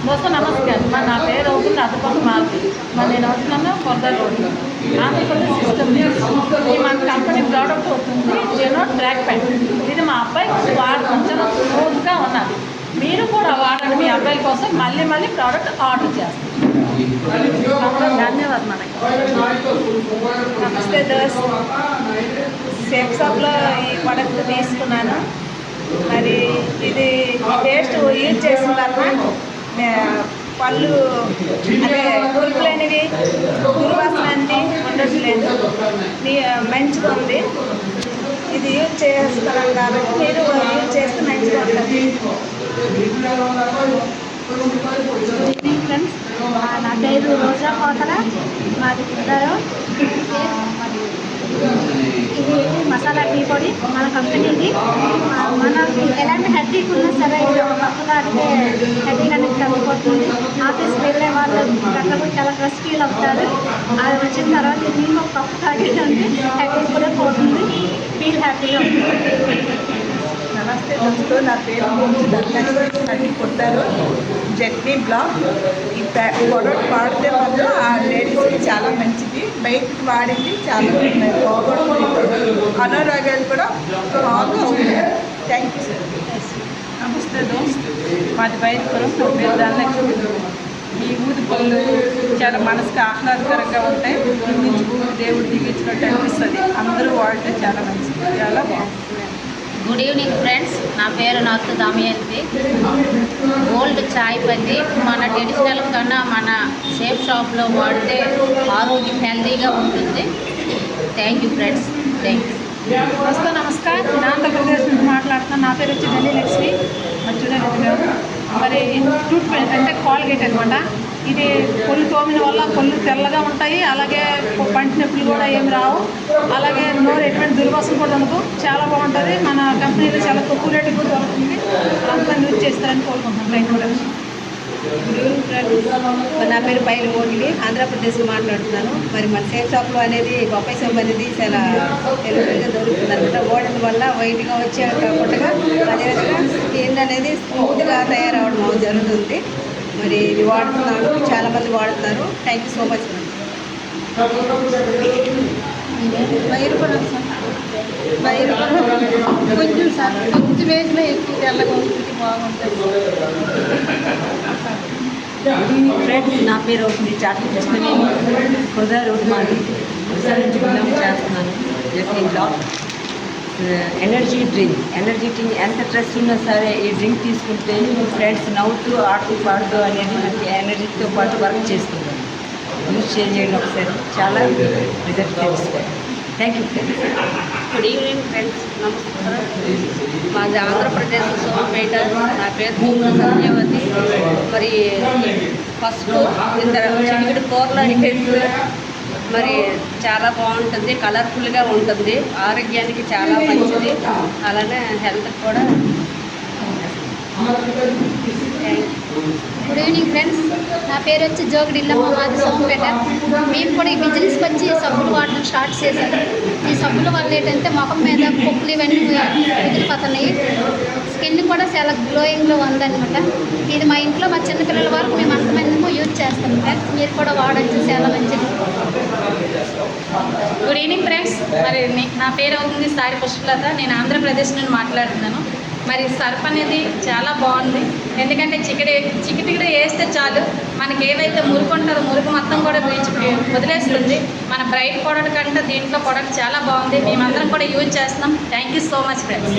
दोस्तों नमस्कार ना पेर अदपक मारुति నేను అవుతున్నాను కొరదా రోడ్ ఆంధ్రప్రదేశ్ సిస్టమ్ ఇది మన కంపెనీ ప్రోడక్ట్ అవుతుంది జెనో ట్రాక్ ప్యాంట్. ఇది మా అబ్బాయికి కొంచెం స్మూత్గా ఉన్నది. మీరు కూడా వాడండి మీ అబ్బాయి కోసం. మళ్ళీ మళ్ళీ ప్రోడక్ట్ ఆర్డర్ చేస్తాం. ధన్యవాదాలు. మనకి నమస్తే దోస్త్, సేఫ్ షాప్లో ఈ ప్రోడక్ట్ తీసుకున్నాను. మరి ఇది పేస్ట్ యూజ్ చేసిన తర్వాత పళ్ళు అదే కురుపులైనవి దుర్వాసన అన్నీ ఉండట్లేదు. మంచిగా ఉంది. ఇది యూజ్ చేస్తున్నాం కాబట్టి మీరు యూజ్ చేస్తే మంచిగా ఉంటుంది. ఫ్రెండ్స్, నా పేరు రోజా కోతల, మాది కుదరం. ఇది మసాలా టీ పొడి మన కంపెనీది. మనకి ఎలాంటి హెడ్డీకి ఉన్నా సరే ఇది ఒక కప్పుగా అంటే హెడ్డీకి అనేది తగ్గిపోతుంది. ఆఫీస్కి వెళ్ళే వాళ్ళు గట్ల చాలా స్ట్రెస్ ఫీల్ అవుతారు. అది వచ్చిన తర్వాత ఇది ఒక కప్పు తాగేదంటే హెడ్డీ కూడా పోతుంది. ఫీల్ హ్యాపీగా ఉంటుంది. నమస్తే దోస్తు, నా పేరు ధనలక్ష్మి కొట్టారు జట్నీ బ్లాక్. ఈ ప్రోడక్ట్ వాడితే మాత్రం ఆ లేడీస్కి చాలా మంచిది. బయటకి వాడింది చాలా బాగుంటుంది. అనారోగ్యాలు కూడా బాగా ఉంటాయి. Thank you sir. నమస్తే దోస్త్, మాది బయటపురం. నా పేరు ధనలక్ష్మి. ఈ ఊది పళ్ళు చాలా మనసుకు ఆహ్లాదకరంగా ఉంటాయి. నుంచి దేవుడు దిగించినట్టు అనిపిస్తుంది. అందరూ వాడితే చాలా మంచిది, చాలా బాగుంటుంది. గుడ్ ఈవినింగ్ ఫ్రెండ్స్, నా పేరు నాతో దమయంతి. గోల్డ్ చాయ్ పత్తి మన ట్రెడిషనల్ కన్నా మన సేఫ్ షాప్లో వాడితే ఆరోగ్యం హెల్తీగా ఉంటుంది. Thank you friends, thank you. దోస్త్ నమస్కార్, నేను ఆంధ్రప్రదేశ్ నుంచి మాట్లాడుతున్నాను. నా పేరు వచ్చి ధనలక్ష్మి. మరి టూత్ పేస్ట్ అంటే కాల్గేట్ అనమాట. ఇది పళ్ళు తోమిన వల్ల పళ్ళు తెల్లగా ఉంటాయి. అలాగే పంటి నొప్పులు కూడా ఏమి రావు. అలాగే నోరు ఎటువంటి దుర్వాసన కూడా ఉండదు. చాలా బాగుంటుంది. మన కంపెనీలో చాలా తక్కువ రేటుకి కూడా దొరుకుతుంది. అంతా యూజ్ చేస్తారని కోరుకుంటున్నాను. Thank you. నా పేరు పైలు మోగిలి, ఆంధ్రప్రదేశ్ మాట్లాడుతున్నాను. మరి మన సేఫ్ షాప్లో అనేది బొప్పాయి సోప్ అనేది చాలా ఎలుగుగా దొరుకుతుంది అనమాట. వాడడం వల్ల వైట్గా వచ్చే కాకుండా అదేవిధంగా స్కిన్ అనేది స్మూత్గా తయారవడం జరుగుతుంది. మరి ఇది వాడుతున్నాను, చాలామంది వాడుతున్నారు. Thank you so much. కొంచెం సార్ కొంచెం వేసిన ఎక్కువ తెల్లగా ఉంటుంది, బాగుంటుంది. ఫ్రెండ్స్, నా పేరు అవుతుంది చాటి కృష్ణవేణి. హృదయ రోడ్ మాది నుంచి బిల్లం చేస్తున్నాను. జట్నీ బ్లాక్. ఎనర్జీ డ్రింక్ ఎంత స్ట్రెస్ ఉన్నా సరే ఈ డ్రింక్ తీసుకుంటే ఫ్రెండ్స్ నవ్వుతూ ఆడుతూ పాడుతూ అనేది మనకి ఎనర్జీతో పాటు వర్క్ చేస్తుంది. యూజ్ చేయండి ఒకసారి, చాలా రిజల్ట్ తెలుసుకోండి. Thank you friends. Good evening friends, నమస్కారం. మాది ఆంధ్రప్రదేశ్ సోమపేట. నా పేరు సంధ్యావతి. మరి ఫస్ట్ చికెన్ కూరలో హెడ్ మరి చాలా బాగుంటుంది, కలర్ఫుల్గా ఉంటుంది, ఆరోగ్యానికి చాలా మంచిది, అలానే హెల్త్ కూడా. గుడ్ ఈవినింగ్ ఫ్రెండ్స్, నా పేరు వచ్చి జోగిడిల్లమ్మ, మాది సోమపేట. మేము కూడా ఈ బిజినెస్కి వచ్చి సబ్బులు వాడడం స్టార్ట్ చేశాను. ఈ సబ్బుల వల్ల ఏంటంటే ముఖం మీద పొక్కులు ఇవన్నీ వదిలిపోతున్నాయి. స్కిన్ కూడా చాలా గ్లోయింగ్లో ఉందన్నమాట. ఇది మా ఇంట్లో మా చిన్నపిల్లల వరకు మేము అంతమంది యూజ్ చేస్తాం ఫ్రెండ్స్. మీరు కూడా వాడచ్చు, చాలా మంచిది. గుడ్ ఈవినింగ్ ఫ్రెండ్స్, మరి నా పేరు అవుతుంది సారి పుష్పలత. నేను ఆంధ్రప్రదేశ్ నుండి మాట్లాడుతున్నాను. మరి సర్ఫ్ అనేది చాలా బాగుంది. ఎందుకంటే చికిటికి వేస్తే చాలు మనకి ఏవైతే మురుకు ఉంటుందో మురుకు మొత్తం కూడా వదిలేస్తుంది. మన బ్రైట్ ప్రోడక్ట్ కంటే దీంట్లో ప్రోడక్ట్ చాలా బాగుంది. మేమందరం కూడా యూజ్ చేస్తున్నాం. Thank you so much friends.